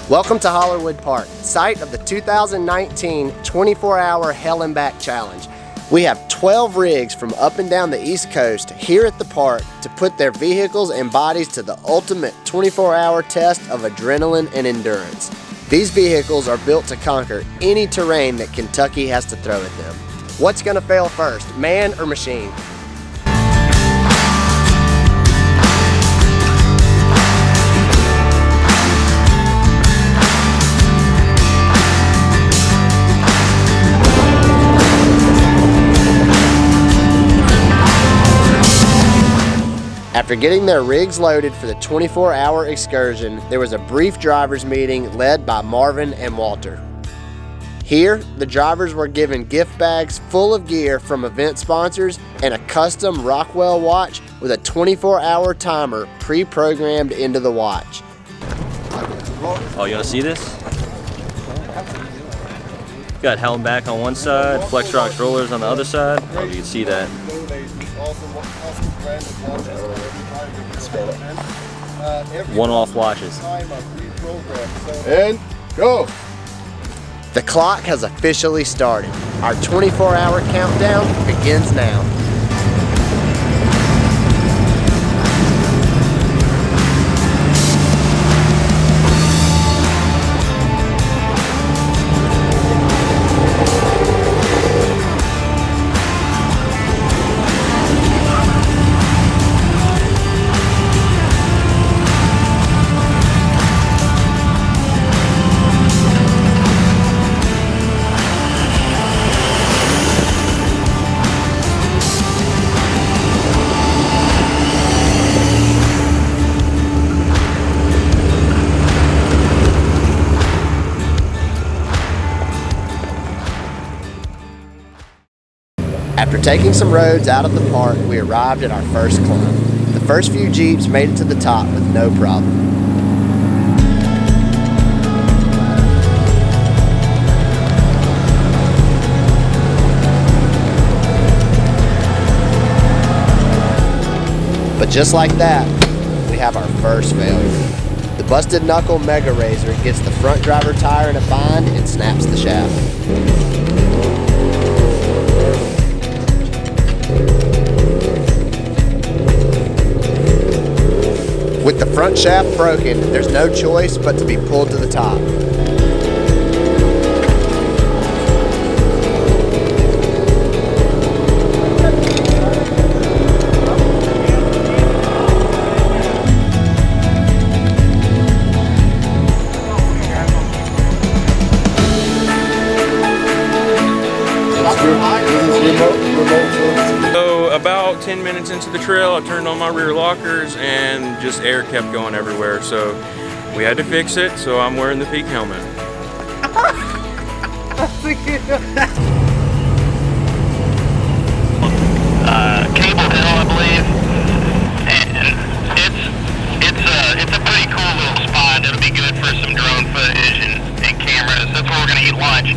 Welcome to Hollerwood Park, site of the 2019 24-hour Hell and Back Challenge. We have 12 rigs from up and down the East Coast here at the park to put their vehicles and bodies to the ultimate 24-hour test of adrenaline and endurance. These vehicles are built to conquer any terrain that Kentucky has to throw at them. What's going to fail first, man or machine? After getting their rigs loaded for the 24-hour excursion, there was a brief driver's meeting led by Marvin and Walter. Here, the drivers were given gift bags full of gear from event sponsors and a custom Rockwell watch with a 24-hour timer pre-programmed into the watch. Oh, you want to see this? Got Hell and Back on one side, Flex Rocks rollers on the other side. Oh, you can see that. One-off watches. And go! The clock has officially started. Our 24-hour countdown begins now. After taking some roads out of the park, we arrived at our first climb. The first few Jeeps made it to the top with no problem. But just like that, we have our first failure. The Busted Knuckle MegaRZR gets the front driver tire in a bind and snaps the shaft. With the front shaft broken, there's no choice but to be pulled to the top. About 10 minutes into the trail, I turned on my rear lockers and just air kept going everywhere. So we had to fix it, so I'm wearing the peak helmet. Cable hill, I believe. And it's a pretty cool little spot. It'll be good for some drone footage and cameras. That's where we're going to eat lunch.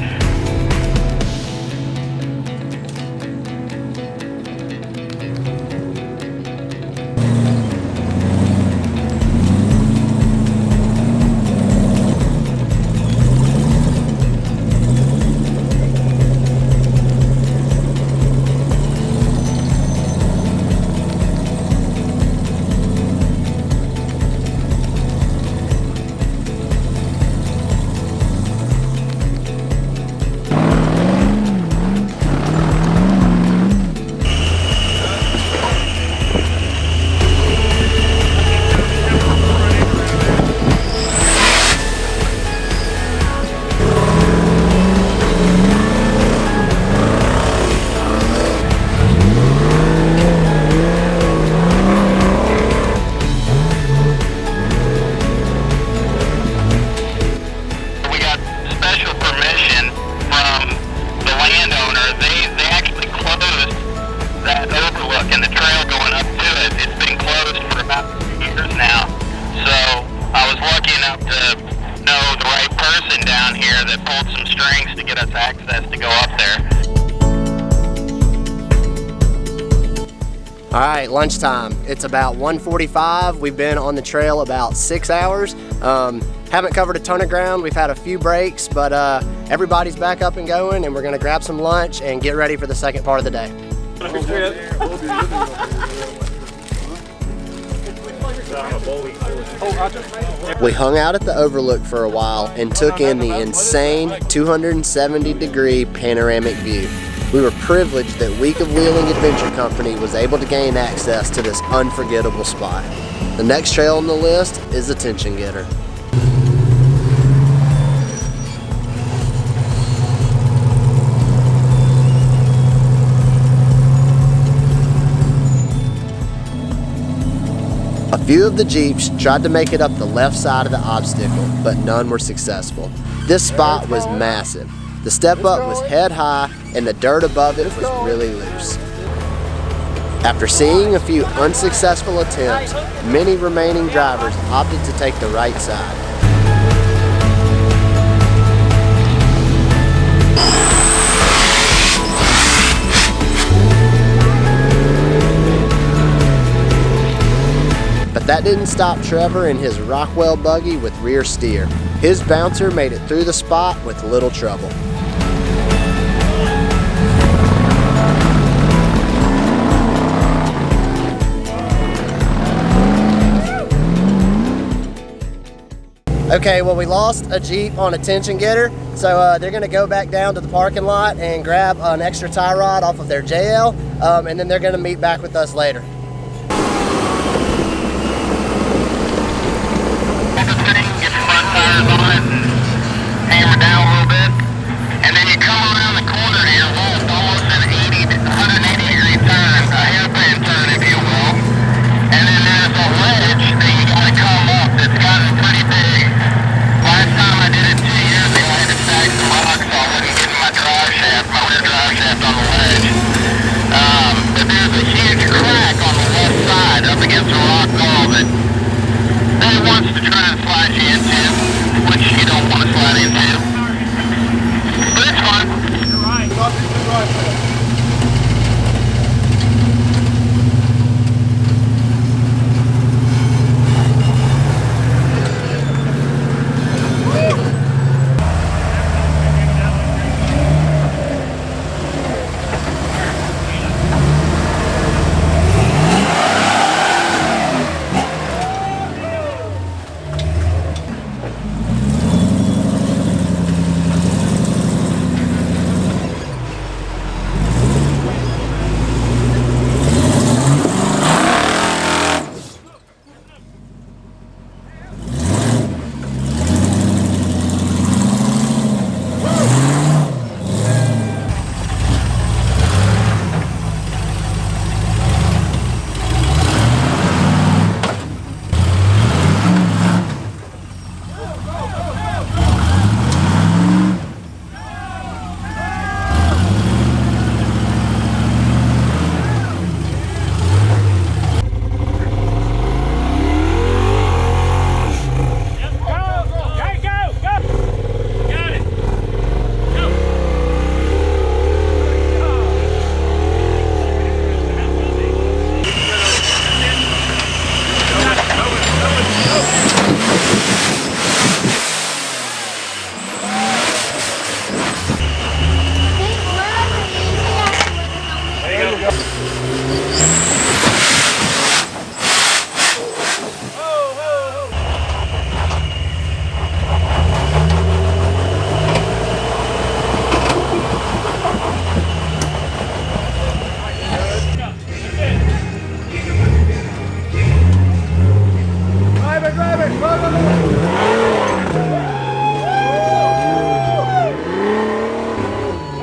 All right, lunchtime. It's about 1:45. We've been on the trail about 6 hours. Haven't covered a ton of ground. We've had a few breaks, but everybody's back up and going, and we're gonna grab some lunch and get ready for the second part of the day. We hung out at the Overlook for a while and took in the insane 270-degree panoramic view. We were privileged that Week of Wheeling Adventure Company was able to gain access to this unforgettable spot. The next trail on the list is Attention Getter. A few of the Jeeps tried to make it up the left side of the obstacle, but none were successful. This spot was massive. The step up was head high and the dirt above it was really loose. After seeing a few unsuccessful attempts, many remaining drivers opted to take the right side. But that didn't stop Trevor in his Rockwell buggy with rear steer. His bouncer made it through the spot with little trouble. Okay, well, we lost a Jeep on Attention Getter, so they're gonna go back down to the parking lot and grab an extra tie rod off of their JL, and then they're gonna meet back with us later. Hammer down a little bit, and then you come around the corner to your left, almost an 180 degree turn, a hairpin turn if you will, and then there's a ledge that you gotta come up that's gotten pretty big. Last time I did it 2 years ago, I had to stack some rocks so I wouldn't get in my drive shaft, my rear drive shaft on the ledge. But there's a huge crack on the left side up against a rock wall that they wants to try and slide you into, which you don't want to slide into. But it's fun. You're right.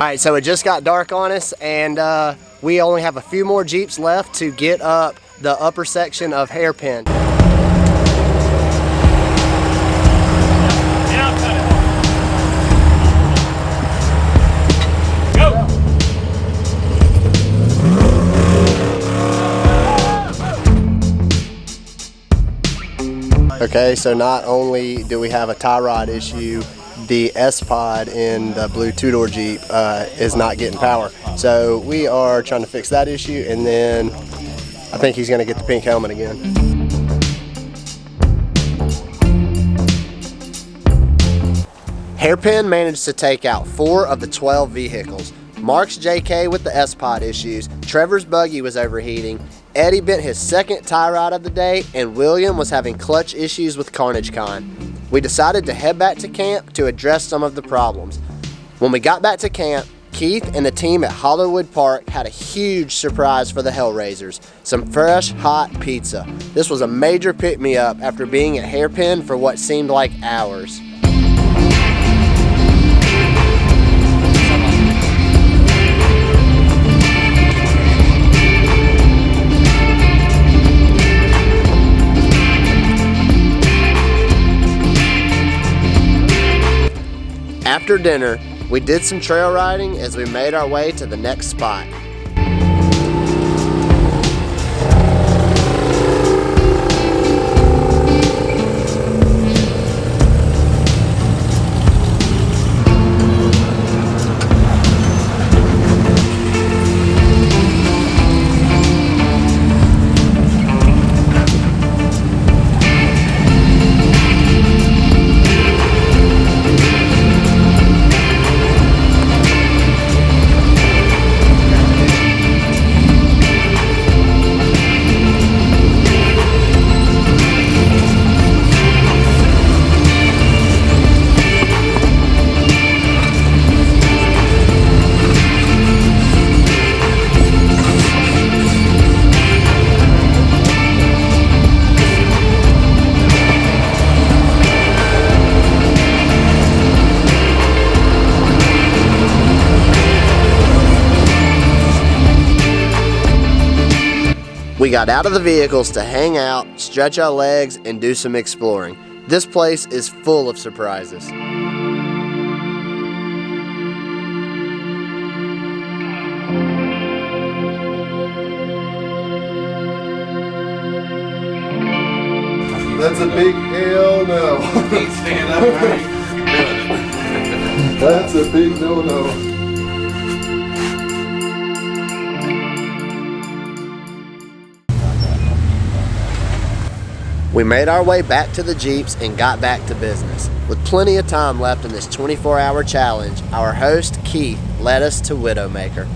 Alright, so it just got dark on us, and we only have a few more Jeeps left to get up the upper section of Hairpin. Okay, so not only do we have a tie rod issue, the S-Pod in the blue two-door Jeep is not getting power. So we are trying to fix that issue, and then I think he's gonna get the pink helmet again. Hairpin managed to take out 4 of the 12 vehicles. Mark's JK with the S-Pod issues, Trevor's buggy was overheating, Eddie bent his second tie rod of the day, and William was having clutch issues with CarnageCon. We decided to head back to camp to address some of the problems. When we got back to camp, Keith and the team at Hollerwood Park had a huge surprise for the Hellraisers, some fresh, hot pizza. This was a major pick-me-up after being at Hairpin for what seemed like hours. After dinner, we did some trail riding as we made our way to the next spot. We got out of the vehicles to hang out, stretch our legs, and do some exploring. This place is full of surprises. That's a big hell no. Can't stand upright. That's a big no-no. We made our way back to the Jeeps and got back to business. With plenty of time left in this 24-hour challenge, our host, Keith, led us to Widowmaker.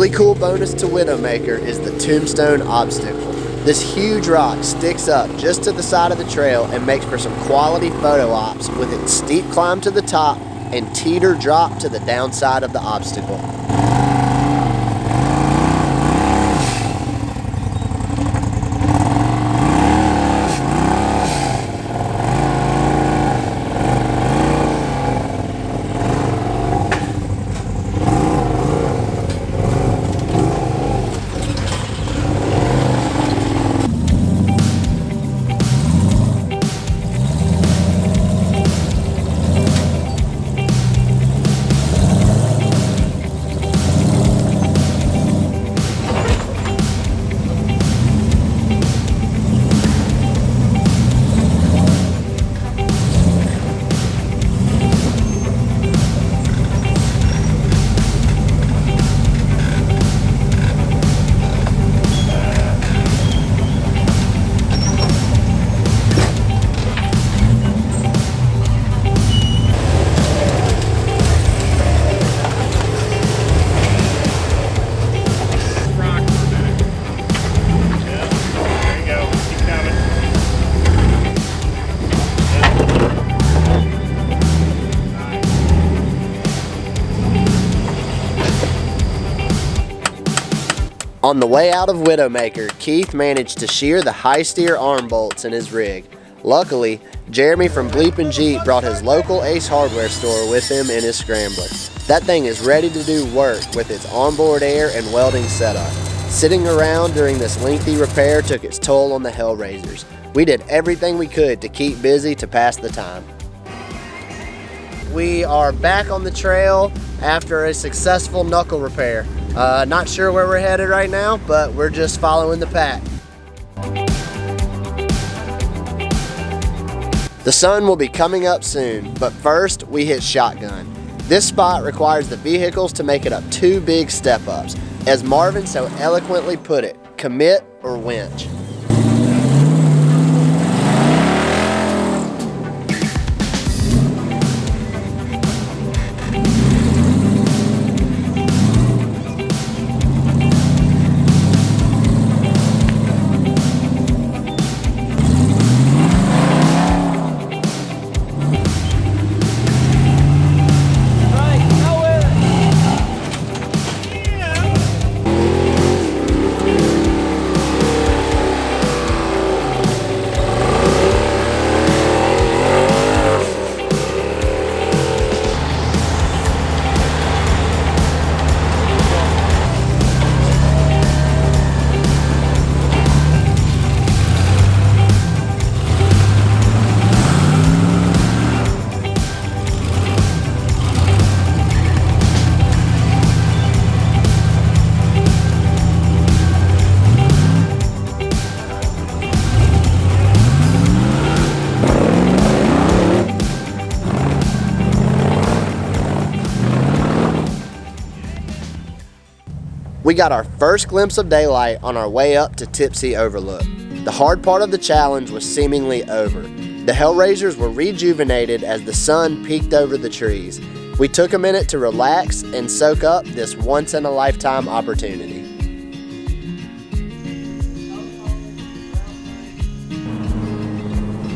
really cool bonus to Widowmaker is the Tombstone Obstacle. This huge rock sticks up just to the side of the trail and makes for some quality photo ops with its steep climb to the top and teeter drop to the downside of the obstacle. On the way out of Widowmaker, Keith managed to shear the high steer arm bolts in his rig. Luckily, Jeremy from Bleepin' Jeep brought his local Ace hardware store with him in his Scrambler. That thing is ready to do work with its onboard air and welding setup. Sitting around during this lengthy repair took its toll on the Hellraisers. We did everything we could to keep busy to pass the time. We are back on the trail after a successful knuckle repair. Not sure where we're headed right now, but we're just following the pack. The sun will be coming up soon, but first we hit shotgun. This spot requires the vehicles to make it up 2 big step-ups. As Marvin so eloquently put it, commit or winch. We got our first glimpse of daylight on our way up to Tipsy Overlook. The hard part of the challenge was seemingly over. The Hellraisers were rejuvenated as the sun peeked over the trees. We took a minute to relax and soak up this once-in-a-lifetime opportunity.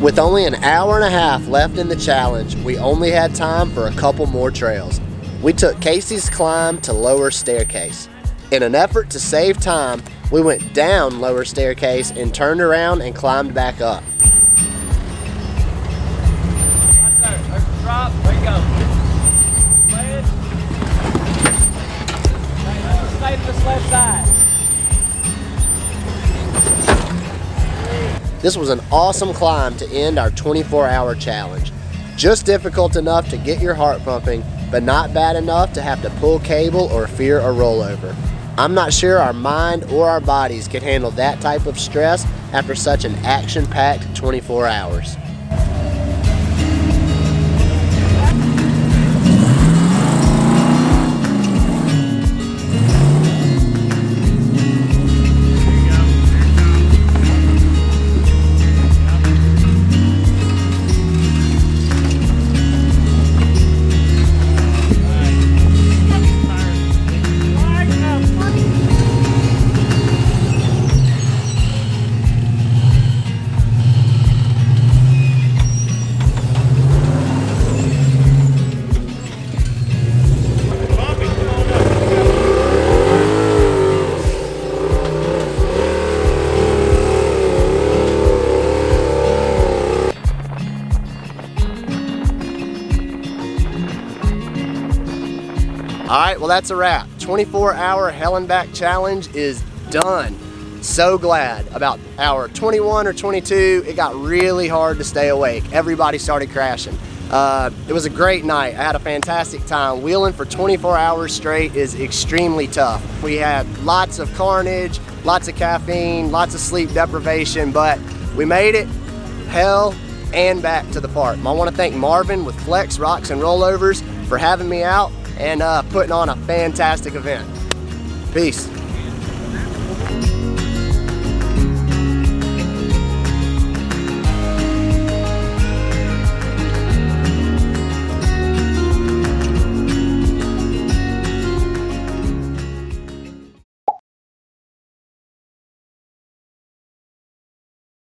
With only an hour and a half left in the challenge, we only had time for a couple more trails. We took Casey's climb to Lower Staircase. In an effort to save time, we went down Lower Staircase and turned around and climbed back up. Right there, there's the drop, there you go. Slade. Stay to this left side. This was an awesome climb to end our 24-hour challenge. Just difficult enough to get your heart pumping, but not bad enough to have to pull cable or fear a rollover. I'm not sure our mind or our bodies could handle that type of stress after such an action-packed 24 hours. right, well that's a wrap. 24-hour Hell and Back Challenge is done. So glad. About hour 21 or 22, it got really hard to stay awake. Everybody started crashing. It was a great night. I had a fantastic time. Wheeling for 24 hours straight is extremely tough. We had lots of carnage, lots of caffeine, lots of sleep deprivation, but we made it hell and back to the park. I want to thank Marvin with Flex Rocks and Rollovers for having me out and putting on a fantastic event. Peace.